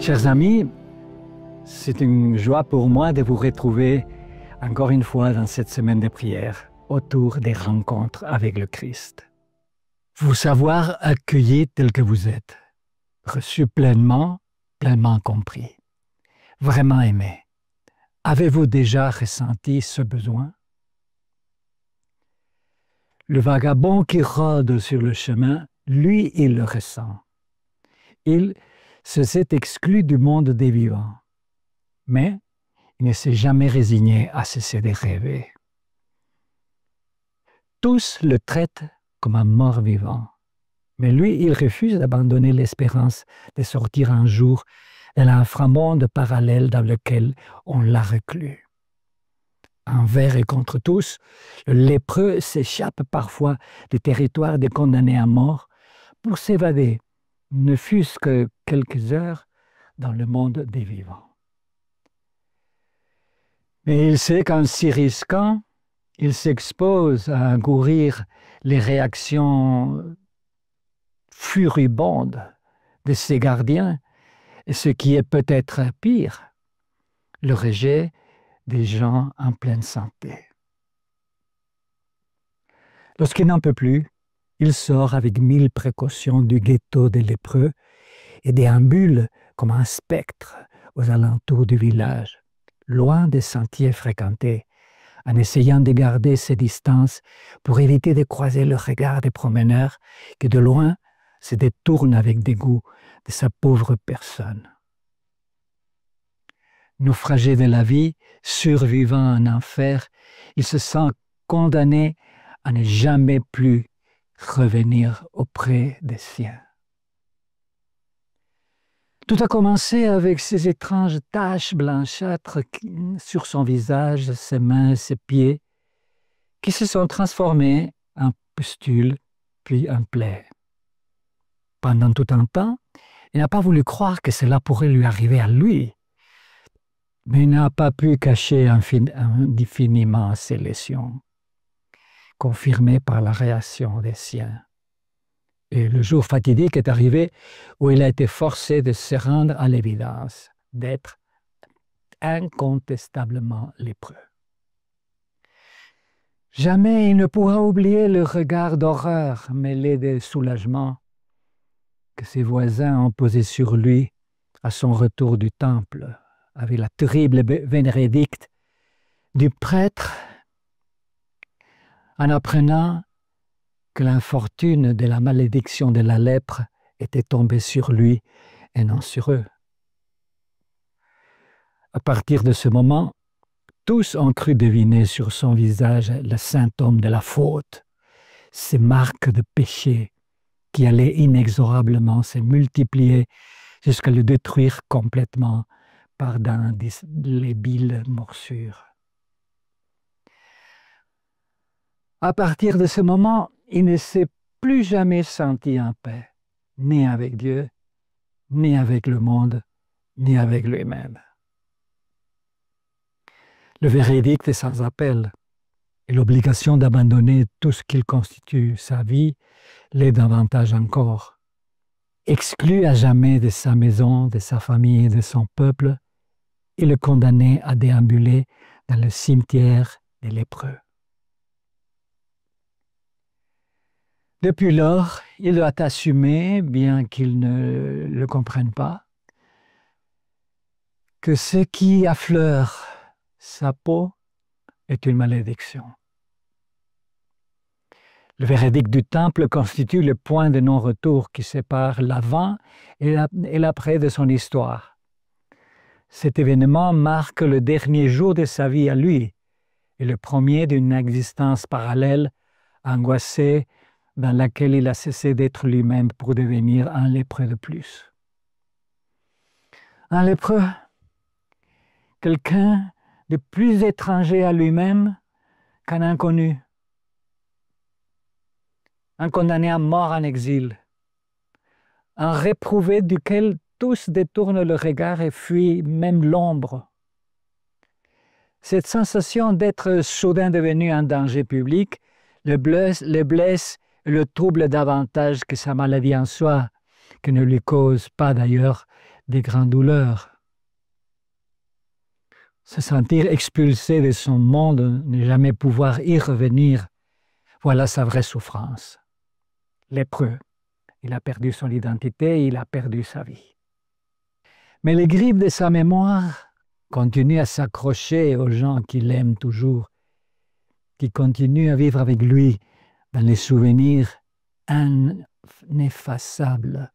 Chers amis, c'est une joie pour moi de vous retrouver encore une fois dans cette semaine de prière autour des rencontres avec le Christ. Vous savoir accueilli tel que vous êtes, reçu pleinement compris, vraiment aimé. Avez-vous déjà ressenti ce besoin? Le vagabond qui rôde sur le chemin, lui, il le ressent. Il se s'est exclu du monde des vivants, mais il ne s'est jamais résigné à cesser de rêver. Tous le traitent comme un mort-vivant, mais lui, il refuse d'abandonner l'espérance de sortir un jour de l'inframonde parallèle dans lequel on l'a reclus. Envers et contre tous, le lépreux s'échappe parfois des territoires des condamnés à mort pour s'évader, ne fût-ce que quelques heures, dans le monde des vivants. Mais il sait qu'en s'y risquant, il s'expose à encourir les réactions furibondes de ses gardiens, et ce qui est peut-être pire, le rejet des gens en pleine santé. Lorsqu'il n'en peut plus, il sort avec 1000 précautions du ghetto des lépreux et déambule comme un spectre aux alentours du village, loin des sentiers fréquentés, en essayant de garder ses distances pour éviter de croiser le regard des promeneurs qui de loin se détournent avec dégoût de sa pauvre personne. Naufragé de la vie, survivant en enfer, il se sent condamné à ne jamais plus revenir auprès des siens. Tout a commencé avec ces étranges taches blanchâtres sur son visage, ses mains, ses pieds, qui se sont transformées en pustules, puis en plaies. Pendant tout un temps, il n'a pas voulu croire que cela pourrait lui arriver à lui, mais il n'a pas pu cacher indéfiniment ses lésions, confirmées par la réaction des siens. Et le jour fatidique est arrivé où il a été forcé de se rendre à l'évidence d'être incontestablement lépreux. Jamais il ne pourra oublier le regard d'horreur mêlé de soulagement que ses voisins ont posé sur lui à son retour du temple, avec la terrible bénédicte du prêtre en apprenant que l'infortune de la malédiction de la lèpre était tombée sur lui et non sur eux. À partir de ce moment, tous ont cru deviner sur son visage le symptôme de la faute, ces marques de péché qui allaient inexorablement se multiplier jusqu'à le détruire complètement par d'indélébiles morsures. À partir de ce moment, il ne s'est plus jamais senti en paix, ni avec Dieu, ni avec le monde, ni avec lui-même. Le verdict est sans appel, et l'obligation d'abandonner tout ce qu'il constitue sa vie l'est davantage encore. Exclu à jamais de sa maison, de sa famille et de son peuple, il est condamné à déambuler dans le cimetière des lépreux. Depuis lors, il doit assumer, bien qu'il ne le comprenne pas, que ce qui affleure sa peau est une malédiction. Le verdict du temple constitue le point de non-retour qui sépare l'avant et l'après de son histoire. Cet événement marque le dernier jour de sa vie à lui et le premier d'une existence parallèle, angoissée, dans laquelle il a cessé d'être lui-même pour devenir un lépreux de plus. Un lépreux, quelqu'un de plus étranger à lui-même qu'un inconnu, un condamné à mort en exil, un réprouvé duquel tous détournent le regard et fuient même l'ombre. Cette sensation d'être soudain devenu un danger public le blesse et le trouble davantage que sa maladie en soi, qui ne lui cause pas d'ailleurs des grandes douleurs. Se sentir expulsé de son monde, ne jamais pouvoir y revenir, voilà sa vraie souffrance. Lépreux, il a perdu son identité, il a perdu sa vie. Mais les griffes de sa mémoire continuent à s'accrocher aux gens qu'il aime toujours, qui continuent à vivre avec lui dans les souvenirs ineffaçables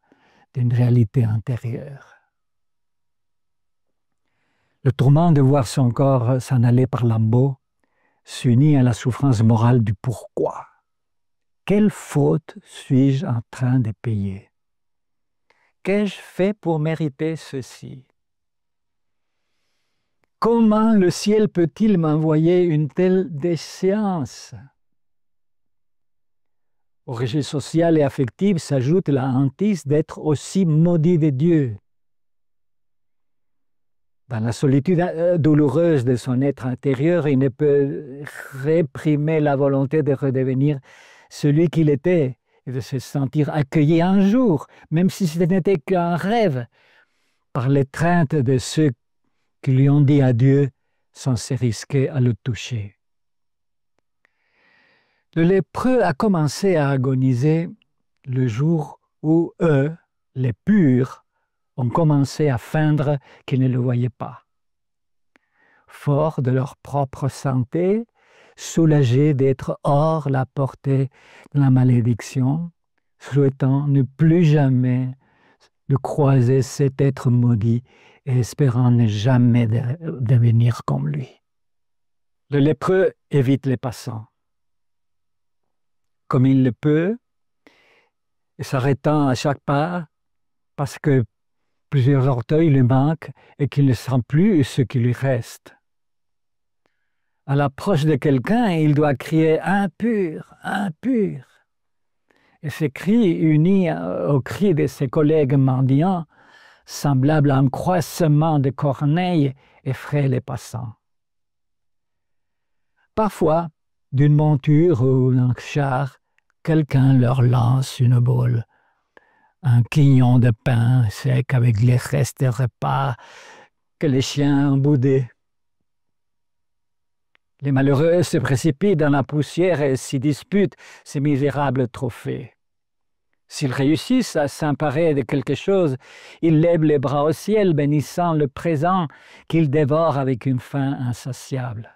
d'une réalité intérieure. Le tourment de voir son corps s'en aller par lambeaux s'unit à la souffrance morale du pourquoi. Quelle faute suis-je en train de payer? Qu'ai-je fait pour mériter ceci? Comment le ciel peut-il m'envoyer une telle déchéance? Au rejet social et affectif s'ajoute la hantise d'être aussi maudit de Dieu. Dans la solitude douloureuse de son être intérieur, il ne peut réprimer la volonté de redevenir celui qu'il était et de se sentir accueilli un jour, même si ce n'était qu'un rêve, par l'étreinte de ceux qui lui ont dit adieu sans se risquer à le toucher. Le lépreux a commencé à agoniser le jour où eux, les purs, ont commencé à feindre qu'ils ne le voyaient pas. Forts de leur propre santé, soulagés d'être hors la portée de la malédiction, souhaitant ne plus jamais de croiser cet être maudit et espérant ne jamais devenir comme lui. Le lépreux évite les passants, comme il le peut, et s'arrêtant à chaque pas parce que plusieurs orteils lui manquent et qu'il ne sent plus ce qui lui reste. À l'approche de quelqu'un, il doit crier « impur, impur ». Et ces cris, unis aux cris de ses collègues mendiants, semblables à un croissement de corneilles, effraient les passants. Parfois, d'une monture ou d'un char, quelqu'un leur lance une boule, un quignon de pain sec avec les restes de repas que les chiens ont boudés. Les malheureux se précipitent dans la poussière et s'y disputent ces misérables trophées. S'ils réussissent à s'emparer de quelque chose, ils lèvent les bras au ciel, bénissant le présent qu'ils dévorent avec une faim insatiable.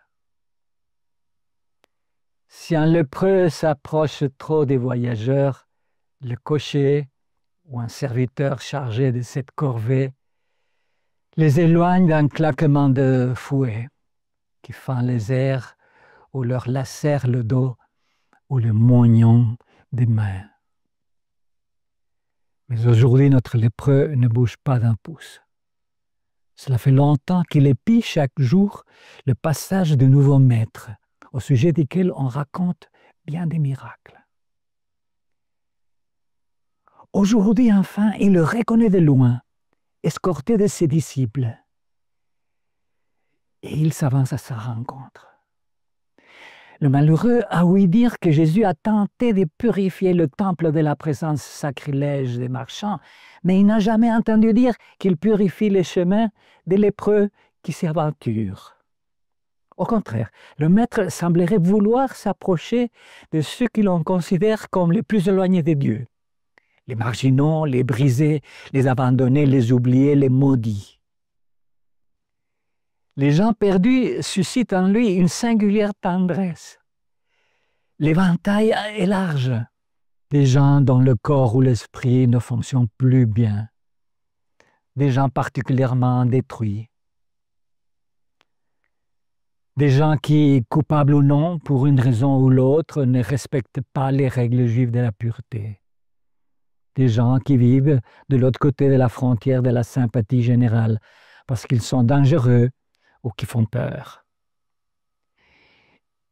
Si un lépreux s'approche trop des voyageurs, le cocher ou un serviteur chargé de cette corvée les éloigne d'un claquement de fouet qui fend les airs ou leur lacère le dos ou le moignon des mains. Mais aujourd'hui, notre lépreux ne bouge pas d'un pouce. Cela fait longtemps qu'il épie chaque jour le passage de nouveaux maîtres, au sujet desquels on raconte bien des miracles. Aujourd'hui, enfin, il le reconnaît de loin, escorté de ses disciples, et il s'avance à sa rencontre. Le malheureux a ouï dire que Jésus a tenté de purifier le temple de la présence sacrilège des marchands, mais il n'a jamais entendu dire qu'il purifie les chemins des lépreux qui s'y aventurent. Au contraire, le maître semblerait vouloir s'approcher de ceux que l'on considère comme les plus éloignés de Dieu. Les marginaux, les brisés, les abandonnés, les oubliés, les maudits. Les gens perdus suscitent en lui une singulière tendresse. L'éventail est large. Des gens dont le corps ou l'esprit ne fonctionnent plus bien. Des gens particulièrement détruits. Des gens qui, coupables ou non, pour une raison ou l'autre, ne respectent pas les règles juives de la pureté. Des gens qui vivent de l'autre côté de la frontière de la sympathie générale, parce qu'ils sont dangereux ou qui font peur.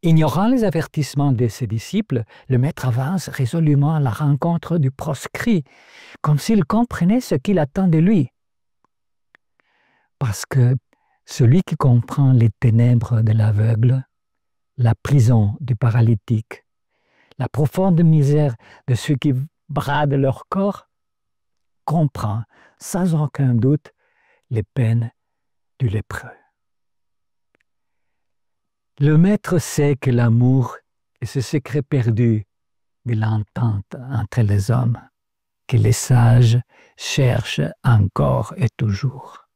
Ignorant les avertissements de ses disciples, le maître avance résolument à la rencontre du proscrit, comme s'il comprenait ce qu'il attend de lui. Parce que celui qui comprend les ténèbres de l'aveugle, la prison du paralytique, la profonde misère de ceux qui bradent leur corps, comprend sans aucun doute les peines du lépreux. Le Maître sait que l'amour est ce secret perdu de l'entente entre les hommes, que les sages cherchent encore et toujours.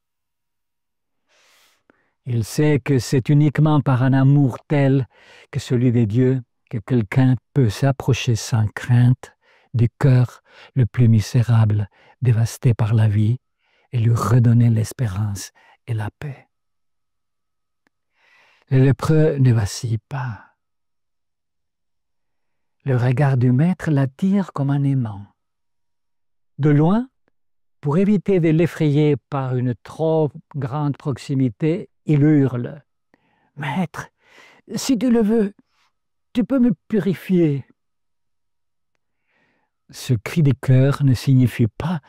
Il sait que c'est uniquement par un amour tel que celui de Dieu que quelqu'un peut s'approcher sans crainte du cœur le plus misérable, dévasté par la vie, et lui redonner l'espérance et la paix. Le lépreux ne vacille pas. Le regard du Maître l'attire comme un aimant. De loin, pour éviter de l'effrayer par une trop grande proximité, il hurle « Maître, si tu le veux, tu peux me purifier. » Ce cri de cœur ne signifie pas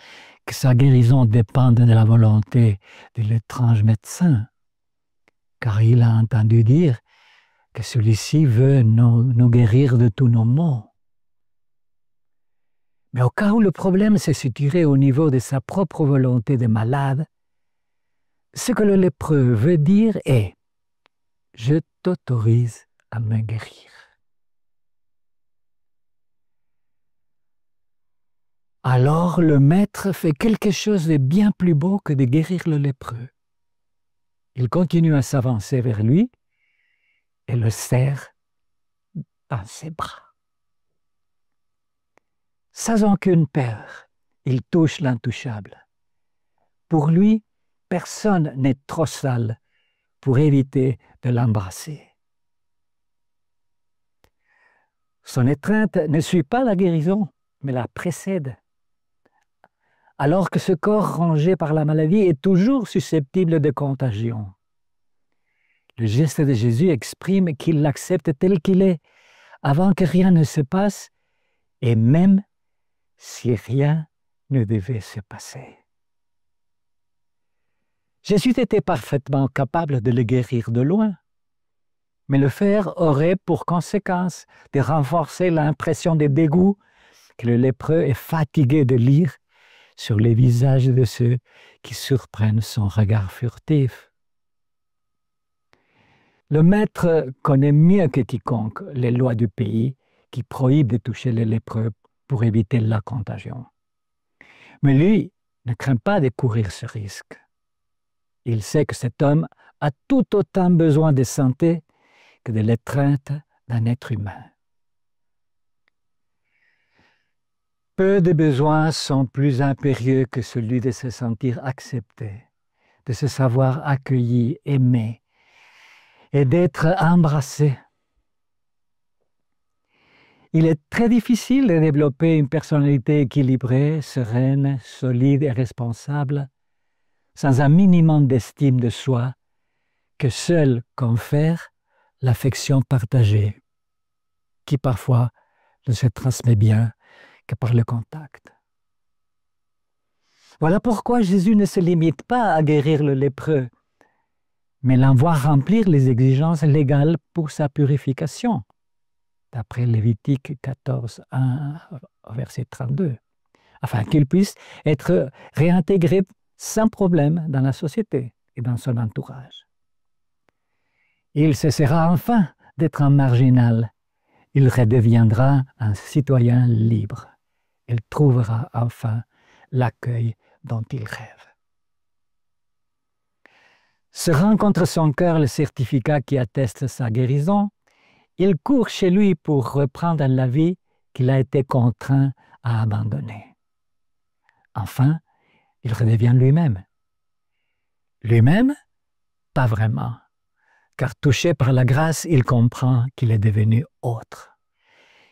que sa guérison dépende de la volonté de l'étrange médecin, car il a entendu dire que celui-ci veut nous guérir de tous nos maux. Mais au cas où le problème se situerait au niveau de sa propre volonté de malade, ce que le lépreux veut dire est « Je t'autorise à me guérir ». Alors le Maître fait quelque chose de bien plus beau que de guérir le lépreux. Il continue à s'avancer vers lui et le serre dans ses bras. Sans aucune peur, il touche l'intouchable. Pour lui, personne n'est trop sale pour éviter de l'embrasser. Son étreinte ne suit pas la guérison, mais la précède. Alors que ce corps rongé par la maladie est toujours susceptible de contagion. Le geste de Jésus exprime qu'il l'accepte tel qu'il est, avant que rien ne se passe, et même si rien ne devait se passer. Jésus était parfaitement capable de le guérir de loin, mais le faire aurait pour conséquence de renforcer l'impression de dégoût que le lépreux est fatigué de lire sur les visages de ceux qui surprennent son regard furtif. Le Maître connaît mieux que quiconque les lois du pays qui prohibent de toucher les lépreux pour éviter la contagion. Mais lui ne craint pas de courir ce risque. Il sait que cet homme a tout autant besoin de santé que de l'étreinte d'un être humain. Peu de besoins sont plus impérieux que celui de se sentir accepté, de se savoir accueilli, aimé et d'être embrassé. Il est très difficile de développer une personnalité équilibrée, sereine, solide et responsable sans un minimum d'estime de soi que seul confère l'affection partagée, qui parfois ne se transmet bien que par le contact. Voilà pourquoi Jésus ne se limite pas à guérir le lépreux, mais l'envoie remplir les exigences légales pour sa purification, d'après Lévitique 14, 1, verset 32, afin qu'il puisse être réintégré sans problème dans la société et dans son entourage. Il cessera enfin d'être un marginal. Il redeviendra un citoyen libre. Il trouvera enfin l'accueil dont il rêve. Serrant contre son cœur le certificat qui atteste sa guérison, il court chez lui pour reprendre la vie qu'il a été contraint à abandonner. Enfin, il redevient lui-même. Lui-même, pas vraiment, car touché par la grâce, il comprend qu'il est devenu autre,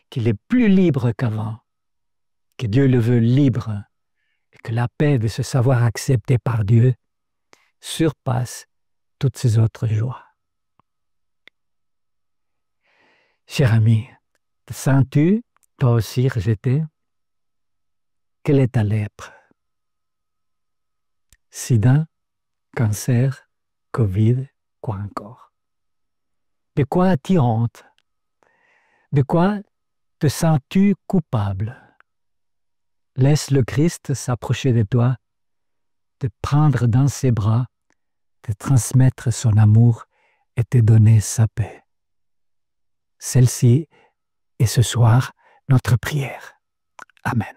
qu'il est plus libre qu'avant, que Dieu le veut libre et que la paix de se savoir accepté par Dieu surpasse toutes ses autres joies. Cher ami, te sens-tu, toi aussi, rejeté? Quelle est ta lèpre? Sida, cancer, Covid, quoi encore? De quoi as-tu honte? De quoi te sens-tu coupable? Laisse le Christ s'approcher de toi te prendre dans ses bras, te transmettre son amour et te donner sa paix. Celle-ci est ce soir notre prière. Amen.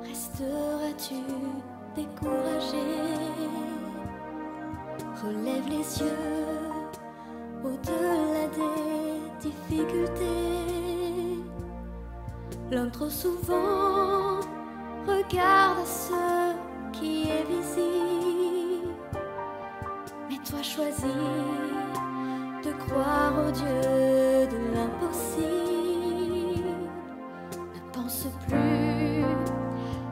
Resteras-tu découragé? Relève les yeux au-delà des difficultés. L'homme trop souvent regarde ce qui est visible, mais toi choisis de croire au Dieu de l'impossible. Ne pense plus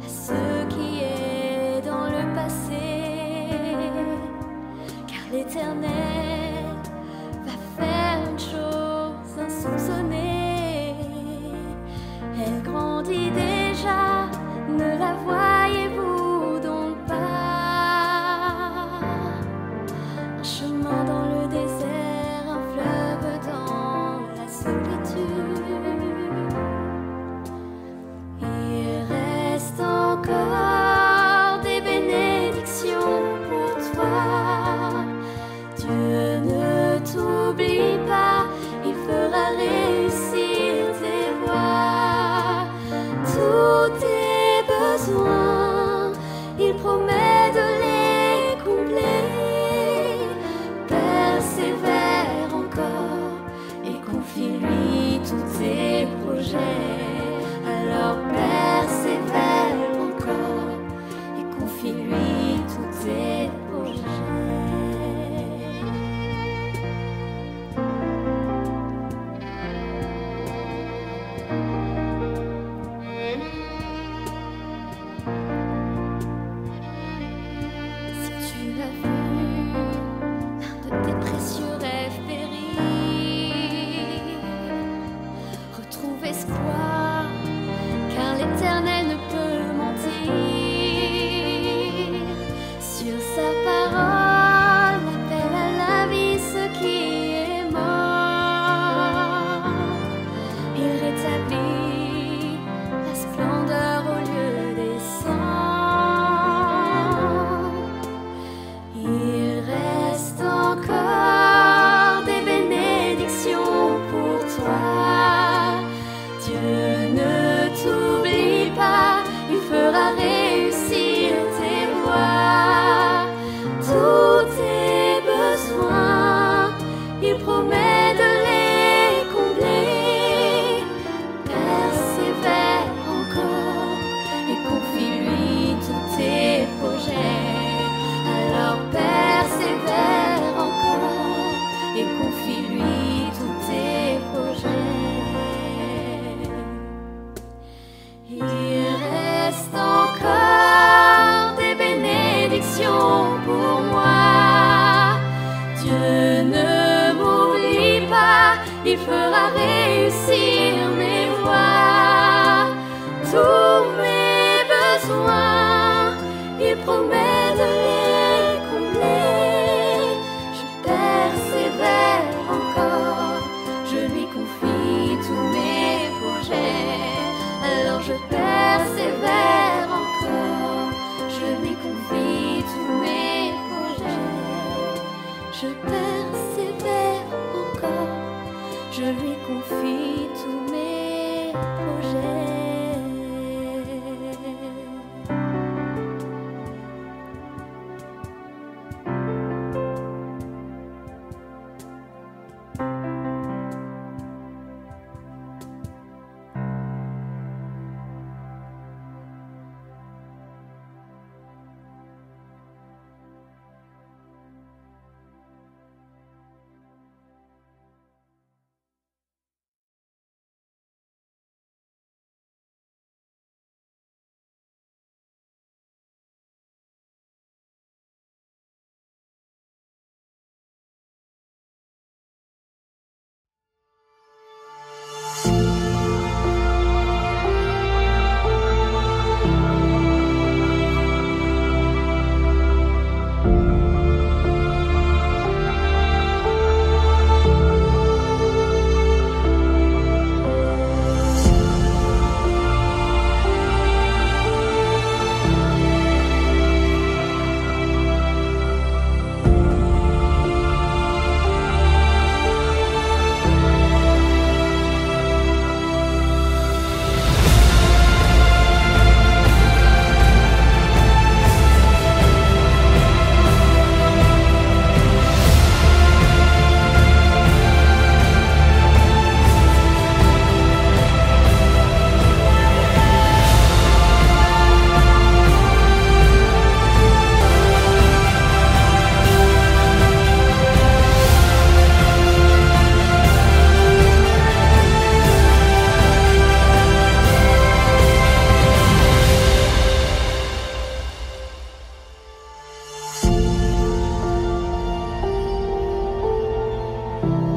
à ce qui est dans le passé, car l'Éternel va faire une chose insoupçonnée. Elle grandit déjà, ne la voyez-vous donc pas? Un chemin dans le désert, un fleuve dans la solitude. Il reste encore des bénédictions pour toi. Dieu ne t'oublie pas, il fera réussir tes voies. Tous tes besoins, il promet de les combler. Persévère encore et confie-lui tous tes projets. Alors persévère encore et confie-lui tous tes projets. Si tu as vu l'un de tes précieux rêves périr, retrouve espoir, car l'Éternel ne peut mentir. Sur sa parole, appelle à la vie ce qui est mort. Il rétablit la splendeur au lieu des cendres. Il reste encore des bénédictions pour toi. Dieu ne t'oublie pas, il fera réussir tes voies. Tous tes besoins, il promet de les combler. Persévère encore et confie-lui tous tes projets. Alors persévère encore et confie-lui tous tes projets. Il reste encore des bénédictions pour moi. Dieu ne m'oublie pas, il fera réussir mes voies. Tous mes besoins, il promet de les combler. Je persévère encore, je lui confie tous mes projets. Alors je persévère encore, je lui confie tous mes projets. Je persévère encore, je lui confie tous mes projets. Thank